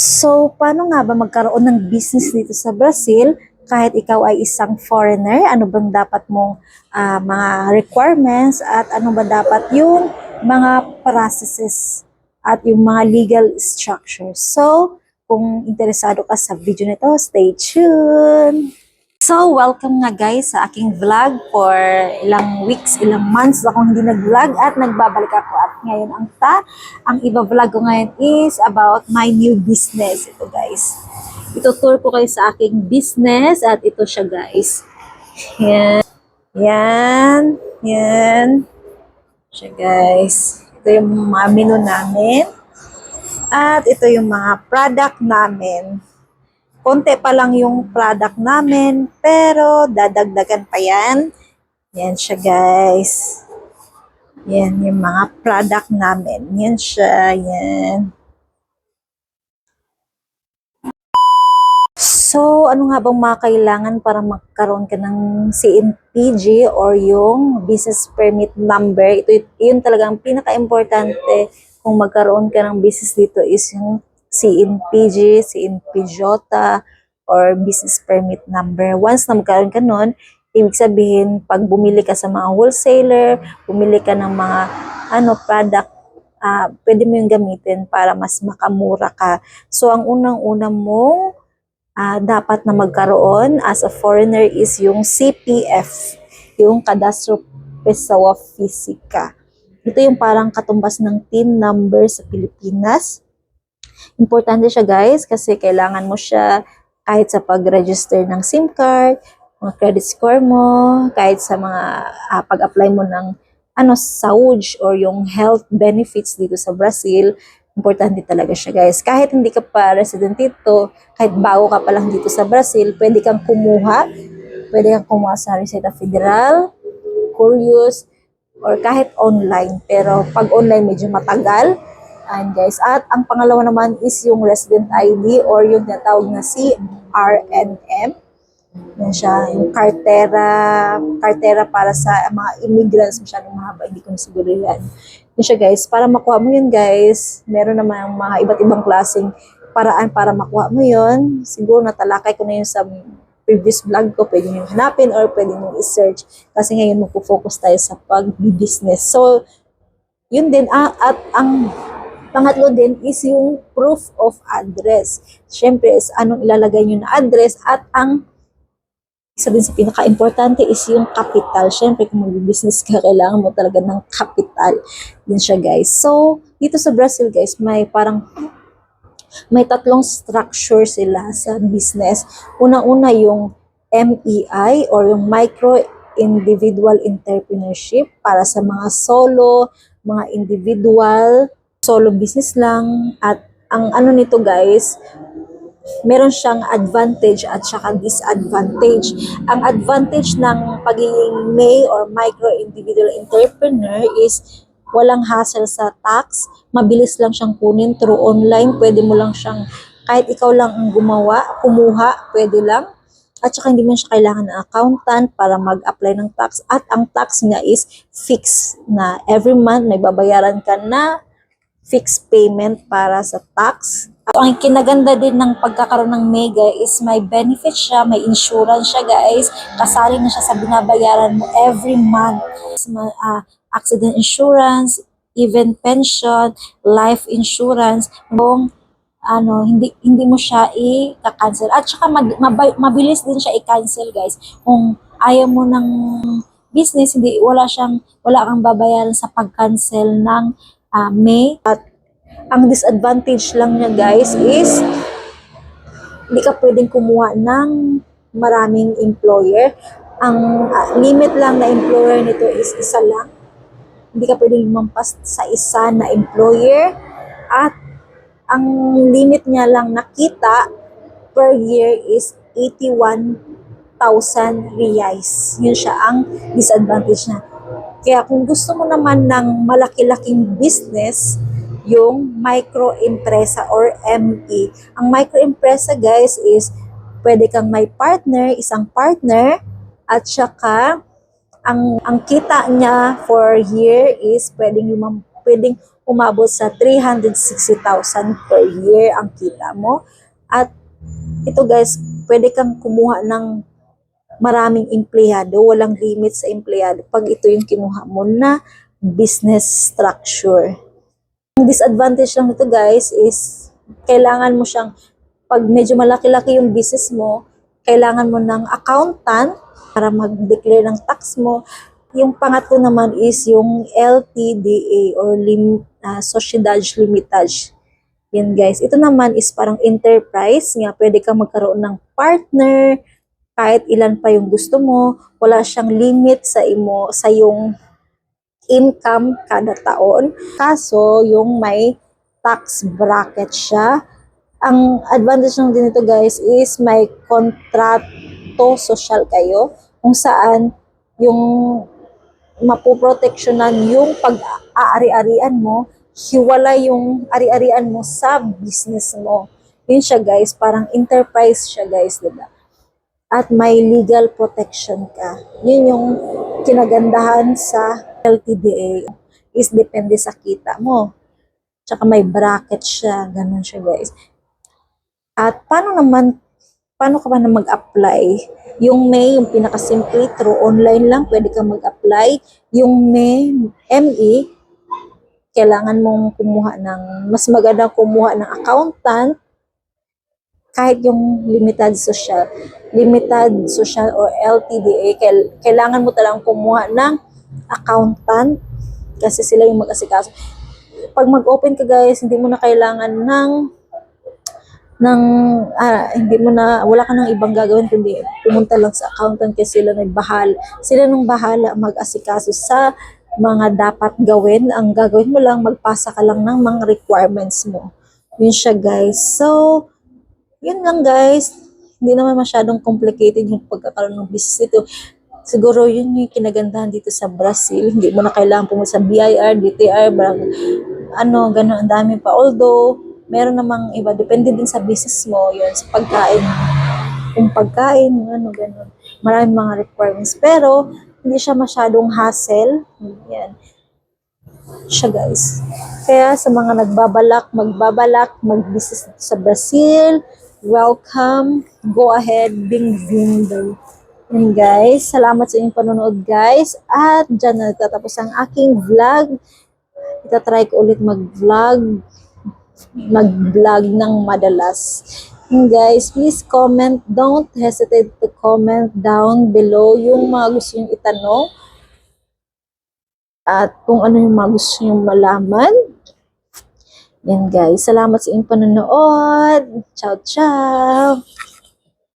So, paano nga ba magkaroon ng business dito sa Brazil kahit ikaw ay isang foreigner? Ano bang dapat mong mga requirements at ano ba dapat yung mga processes at yung mga legal structures? So, kung interesado ka sa video nito, stay tuned! So, welcome nga guys sa aking vlog for ilang weeks, ilang months akong hindi nag-vlog at nagbabalik ako at ngayon ang iba-vlog ko ngayon is about my new business. Ito guys. Ito-tour ko kayo sa aking business at ito siya guys. Yan. Yan. Yan. Siya guys. Ito yung mga menu namin. At ito yung mga product namin. Konti pa lang yung product namin, pero dadagdagan pa yan. Yan siya, guys. Yan yung mga product namin. Yan siya, yan. So, ano nga bang mga kailangan para magkaroon ka ng CNPG or yung business permit number? Yun talagang pinaka-importante kung magkaroon ka ng business dito is yung CNPG, CNPJ, or business permit number. Once na magkaroon ka nun, ibig sabihin, pag bumili ka sa mga wholesaler, bumili ka ng mga product, pwede mo yung gamitin para mas makamura ka. So, ang unang-una mong dapat na magkaroon as a foreigner is yung CPF, yung Cadastro Pessoa Física. Ito yung parang katumbas ng TIN number sa Pilipinas. Importante siya guys kasi kailangan mo siya kahit sa pag-register ng SIM card, mga credit score mo, kahit sa mga pag-apply mo ng SAUJ or yung health benefits dito sa Brazil. Importante talaga siya guys. Kahit hindi ka pa resident dito, kahit bago ka pa lang dito sa Brazil, pwede kang kumuha sa Receita Federal, Curious, or kahit online. Pero pag online medyo matagal. And guys, at ang pangalawa naman is yung resident ID or yung tinatawag na CRNM. Yan siya, yung kartera para sa mga immigrants, masyadong mahaba, hindi ko na siguro yan. Yan siya guys, para makuha mo yun guys, meron naman mga iba't ibang klaseng paraan para makuha mo yun. Siguro natalakay ko na yun sa previous vlog ko, pwede nyo hanapin or pwede nyo i-search. Kasi ngayon magpo-focus tayo sa pag-business. So, yun din, at ang pangatlo din is yung proof of address. Siyempre, is anong ilalagay nyo na address at ang isa din sa pinaka-importante is yung capital. Siyempre, kung mag-business ka, kailangan mo talaga ng capital. Din siya, guys. So, dito sa Brazil, guys, may tatlong structure sila sa business. Una-una yung MEI or yung Micro Individual Entrepreneurship para sa mga solo, mga individual, solo business lang. At ang nito guys, meron siyang advantage at saka disadvantage. Ang advantage ng pagiging May or Micro Individual Entrepreneur is walang hassle sa tax, mabilis lang siyang kunin through online, pwede mo lang siyang, kahit ikaw lang ang kumuha, pwede lang. At saka hindi mo siya kailangan ng accountant para mag-apply ng tax. At ang tax niya is fixed na every month may babayaran ka na fixed payment para sa tax. Ang kinaganda din ng pagkakaroon ng Mega is may benefit siya, may insurance siya guys. Kasali na siya sa binabayaran mo every month. Accident insurance, even pension, life insurance. Kung hindi mo siya i-cancel. At saka mabilis din siya i-cancel guys. Kung ayaw mo ng business, wala kang babayaran sa pag-cancel ng May. At ang disadvantage lang niya guys is hindi ka pwedeng kumuha ng maraming employer. Ang limit lang na employer nito is isa lang. Hindi ka pwedeng lumampas sa isa na employer. At ang limit niya lang nakita per year is 81,000 reais. Yun siya ang disadvantage niya. Kaya kung gusto mo naman ng malaki-laking business, yung microempresa or ME. Ang microempresa guys is pwede kang may partner, isang partner, at saka ang kita niya for year is pwedeng umabot sa 360,000 per year ang kita mo. At ito guys, pwede kang kumuha ng maraming empleyado, walang limit sa empleyado pag ito yung kinuha mo na business structure. Ang disadvantage lang nito guys is kailangan mo siyang, pag medyo malaki-laki yung business mo, kailangan mo ng accountant para mag-declare ng tax mo. Yung pangatlo naman is yung LTDA or Sociedade Limitada. Yan guys. Ito naman is parang enterprise nga. Pwede kang magkaroon ng partner, kahit ilan pa yung gusto mo. Wala siyang limit sa yung income kada taon. Kaso, yung may tax bracket siya. Ang advantage lang din ito guys is may kontrato social kayo kung saan yung mapoproteksyonan yung pag-aari-arian mo, hiwala yung ari-arian mo sa business mo. Yun siya guys, parang enterprise siya guys, diba? At may legal protection ka. Yun yung kinagandahan sa LTDA, is depende sa kita mo. Tsaka may bracket siya, ganun siya guys. At paano ka ba na mag-apply? Yung May, yung pinakasimple, through online lang, pwede kang mag-apply. Yung ME, kailangan mong mas maganda kumuha ng accountant, kahit yung limited social or LTDA, kailangan mo talagang kumuha ng accountant kasi sila yung mag-asikaso. Pag mag-open ka guys, hindi mo na kailangan wala ka nang ibang gagawin kundi pumunta lang sa accountant kasi sila nung bahala mag-asikaso sa mga dapat gawin. Ang gagawin mo lang, magpasa ka lang ng mga requirements mo. Yun siya guys. So, yun lang guys. Hindi naman masyadong complicated yung pagkakaroon ng business ito. Siguro yun yung kinagandahan dito sa Brazil. Hindi mo na kailangan pumunta sa BIR, DTR, gano'n, ang dami pa. Although, meron namang iba, depende din sa business mo, yun, sa pagkain. Kung pagkain, gano'n. Maraming mga requirements. Pero, hindi siya masyadong hassle. Yan. Siya guys. Kaya sa mga mag-business sa Brazil, welcome. Go ahead, bem-vindo. And guys, salamat sa inyong panonood guys. At dyan na nagtatapos ang aking vlog. Itatry ko ulit mag-vlog ng madalas. And guys, please comment. Don't hesitate to comment down below yung mga gusto nyo itanong. At kung ano yung mga gusto nyo malaman. Yan guys, salamat sa inyong panonood. Ciao, ciao!